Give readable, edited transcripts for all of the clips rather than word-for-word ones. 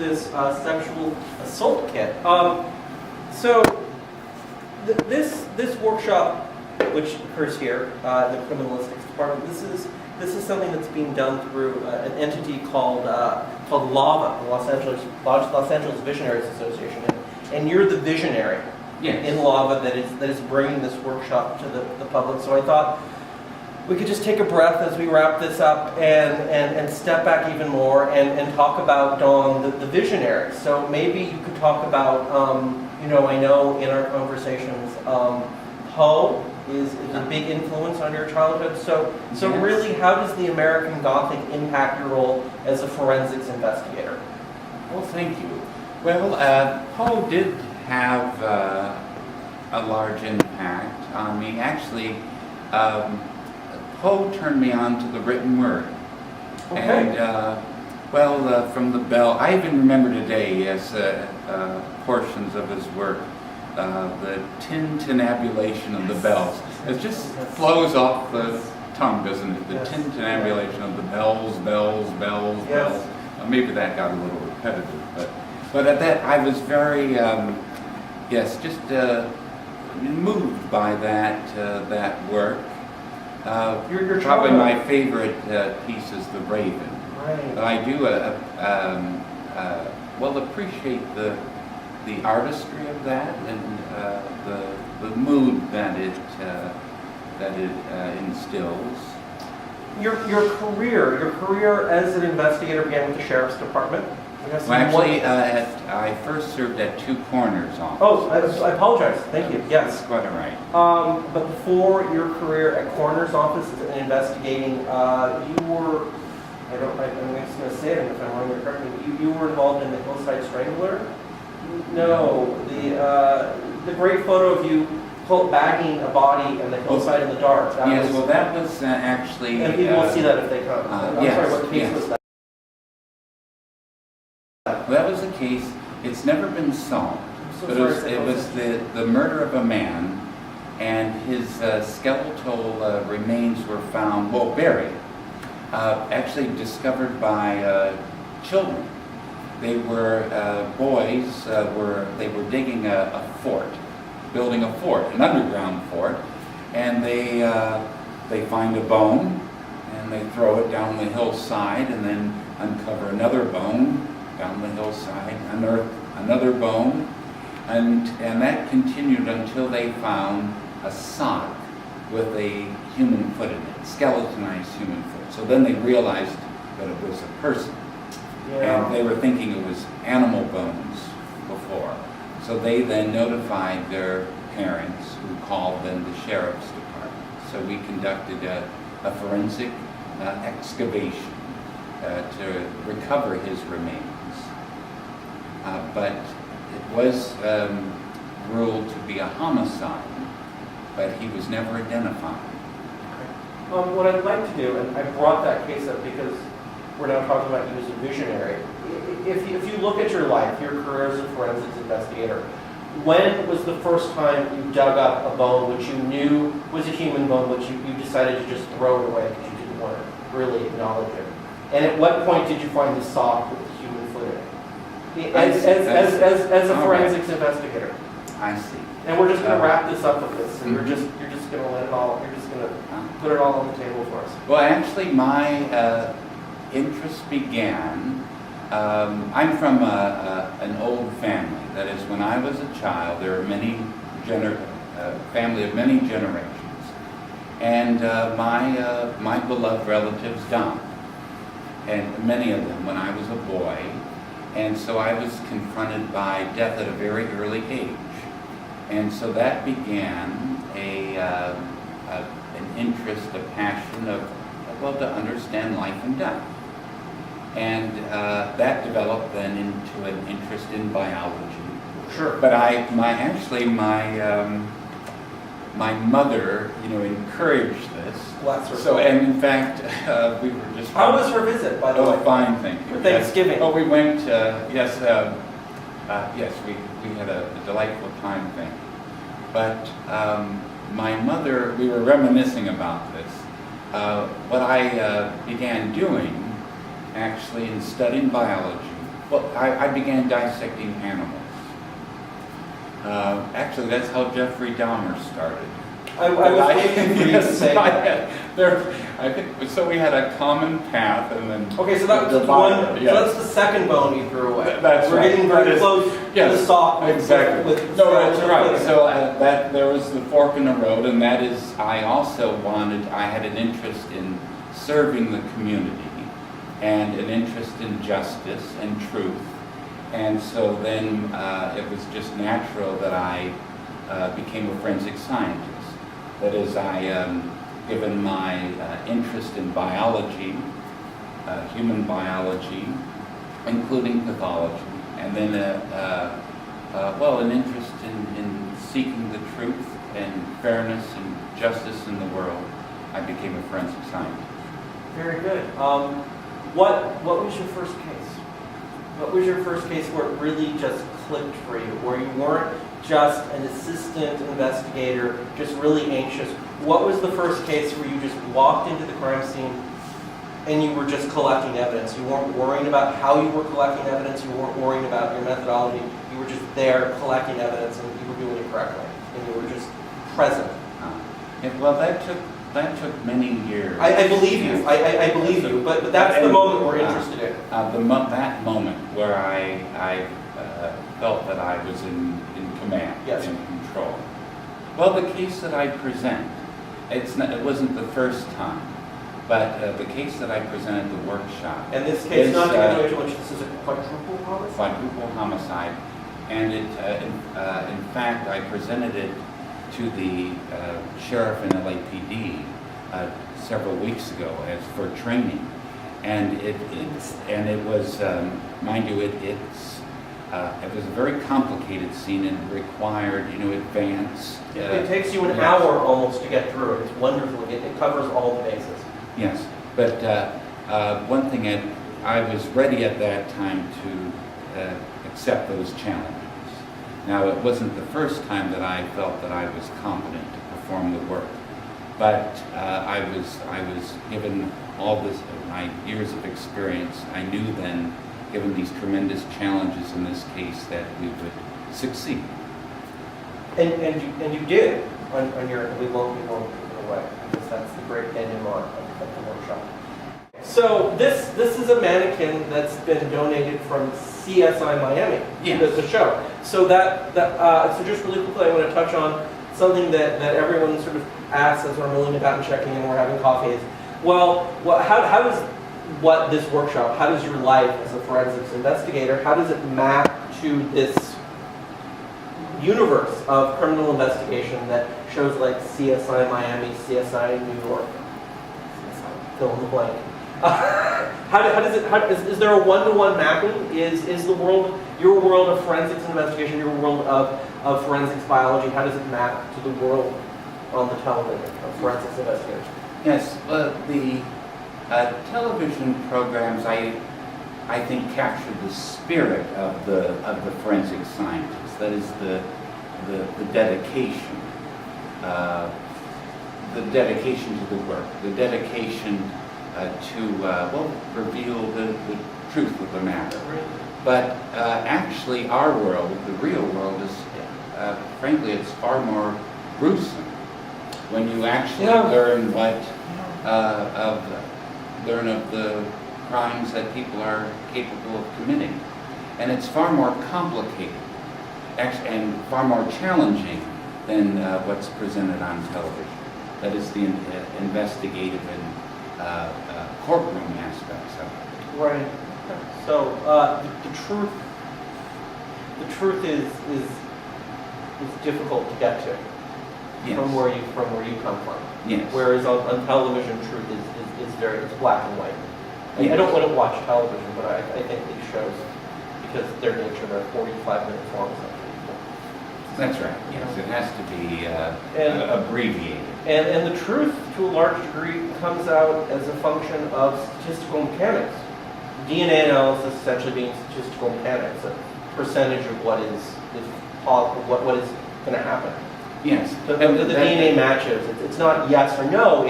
this sexual assault kit. This workshop, which occurs here, the Criminalistics department, this is something that's being done through an entity called LAVA, the Los Angeles Visionaries Association, and you're the visionary in LAVA that is bringing this workshop to the public. So I thought we could just take a breath as we wrap this up and step back even more and talk about, Dawn, the visionaries. So maybe you could talk about, I know in our conversations, Poe is a big influence on your childhood. So really, how does the American Gothic impact your role as a forensics investigator? Well, thank you. Well, Poe did have a large impact on me. Actually, Poe turned me on to the written word. Okay. And, from the bell, I even remember today as portions of his work, the tintinnabulation of the bells. It just flows off the tongue, doesn't it? The tintinnabulation of the bells, bells. Maybe that got a little repetitive, but at that I was very, just moved by that work. Your probably my favorite piece is The Raven. Right. But I do appreciate the artistry of that and the mood that it instills. Your career as an investigator began with the Sheriff's Department. Well, actually, I first served at Two Corners office. Oh, I apologize. Thank you. Yes. That's quite all right. But before your career at Coroner's Office and investigating, you were, I'm just going to say it, and if I'm wrong, correct me, you were involved in the Hillside Strangler? No. The great photo of you bagging a body in the hillside in the dark. That was actually... And people will see that if they come. I'm sorry, what case was that? Well, that was a case, it's never been solved, but it was the murder of a man, and his skeletal remains were found, buried, actually discovered by children. They were boys, they were digging a fort, building a fort, an underground fort, and they find a bone, and they throw it down the hillside, and then uncover another bone, down the hillside, unearth another bone, and that continued until they found a sock with a human foot in it, skeletonized human foot. So then they realized that it was a person. Yeah. And they were thinking it was animal bones before. So they then notified their parents, who called then the Sheriff's Department. So we conducted a forensic excavation to recover his remains. But it was ruled to be a homicide, but he was never identified. What I'd like to do, and I brought that case up because we're now talking about you as a visionary. If you look at your life, your career as a forensics investigator, when was the first time you dug up a bone which you knew was a human bone, but you decided to just throw it away because you didn't want to really acknowledge it? And at what point did you find the sock with the human foot in it? As a forensics investigator. I see. And we're just going to wrap this up with this, and you're just going to let it all. You're just going to put it all on the table for us. Well, actually, my interest began. I'm from an old family. That is, when I was a child, there are many family of many generations, and my beloved relatives died, and many of them when I was a boy. And so I was confronted by death at a very early age. And so that began an interest, a passion to understand life and death. And that developed then into an interest in biology. Sure. But my mother, encouraged this. Bless her. So, and in fact, we were just... How was her visit, by the way? Oh, fine, thank you. For Thanksgiving. Oh, we went, yes, we had a delightful time, thank you. But my mother, we were reminiscing about this. What I began doing, actually, in studying biology Well, I began dissecting animals. Actually, that's how Jeffrey Dahmer started. I was waiting for you to say that. I think so. We had a common path, and then okay. So that was one. Yes. So that's the second bone you threw away. We're getting very close to the sock. Exactly. No, that's right. So that there was the fork in the road, and that is, I also wanted. I had an interest in serving the community, and an interest in justice and truth, and so then it was just natural that I became a forensic scientist. That is, given my interest in biology, human biology, including pathology, and then an interest in seeking the truth and fairness and justice in the world, I became a forensic scientist. Very good. What was your first case? What was your first case where it really just clicked for you, where you weren't just an assistant investigator, just really anxious? What was the first case where you just walked into the crime scene and you were just collecting evidence? You weren't worrying about how you were collecting evidence, you weren't worrying about your methodology, you were just there collecting evidence and you were doing it correctly, and you were just present. Well, that took many years. I believe you. I believe you. But that's the moment we're interested in. That moment where I felt that I was in command, yes, in control. Well, the case that I present, it wasn't the first time, but the case that I presented at the workshop. And this case, not to go into which this is a quadruple homicide. Quadruple homicide, and in fact, I presented it to the sheriff in LAPD several weeks ago as for training, and it was, mind you, it was a very complicated scene and required, advanced. It takes you an hour almost to get through it. It's wonderful. It covers all the bases. Yes, but one thing, I was ready at that time to accept those challenges. Now, it wasn't the first time that I felt that I was competent to perform the work, but I was given all this, my years of experience. I knew then, given these tremendous challenges in this case, that we would succeed. And you did on your. We won't give it away because that's the great denouement of the workshop. So this is a mannequin that's been donated from CSI Miami, yes, the show. So so just really quickly, I want to touch on something that everyone sort of asks as we're milling about and checking in, we're having coffee. Is how does this workshop? How does your life as a forensics investigator? How does it map to this universe of criminal investigation that shows like CSI Miami, CSI New York, CSI fill in the blank? Is there a one-to-one mapping? Is the world, your world of forensics investigation, your world of forensics biology, how does it map to the world on the television of forensics investigation? Yes, the television programs, I think, capture the spirit of the forensic scientist. That is the dedication, to the work, the dedication to reveal the truth of the matter. But actually, our world, the real world, is frankly, it's far more gruesome when you actually learn learn of the crimes that people are capable of committing, and it's far more complicated, and far more challenging than what's presented on television. That is the investigative and courtroom aspects of it. Right. So the truth is difficult to get to, yes, from where you come from. Yes. Whereas on television, truth is very, it's black and white. Yes. I don't want to watch television, but I think these shows, because their nature, they're 45-minute forms. That's right. Yes, it has to be abbreviated. And the truth, to a large degree, comes out as a function of statistical mechanics. DNA analysis essentially being statistical mechanics, a percentage of what is going to happen. Yes. The DNA matches. It's not yes or no.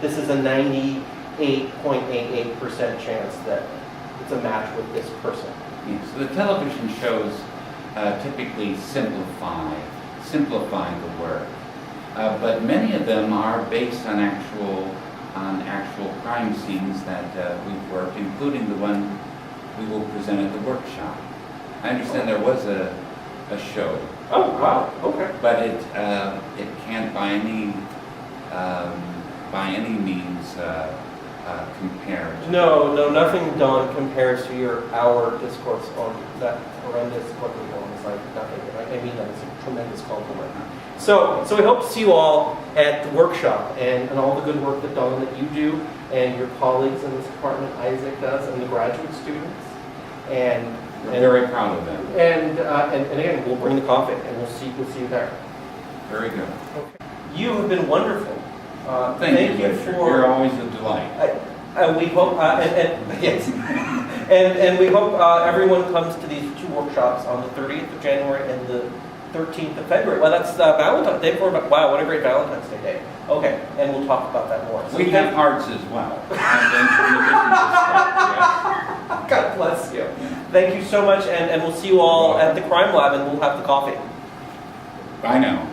This is a 98.88% chance that it's a match with this person. Yes, so the television shows typically simplify the work, but many of them are based on actual crime scenes that we've worked, including the one we will present at the workshop. I understand there was a show. Oh, wow, okay. But it can't by any means compare to... No, nothing done compares to your hour discourse on that horrendous corporate film. It's like nothing. I mean that it's a tremendous compliment. So we hope to see you all at the workshop and all the good work that Don, that you do, and your colleagues in this department, Isaac does, and the graduate students. We're very proud of them. And again, we'll bring the coffee, and we'll see you there. Very good. Okay. You have been wonderful. Thank you for... You're always a delight. We hope, yes, and we hope everyone comes to these two workshops on the 30th of January and the 13th of February. Well, that's Valentine's Day. Wow, what a great Valentine's Day. Okay, and we'll talk about that more. So we have hearts as well. God bless you. Thank you so much, and we'll see you all at the Crime Lab, and we'll have the coffee. I know.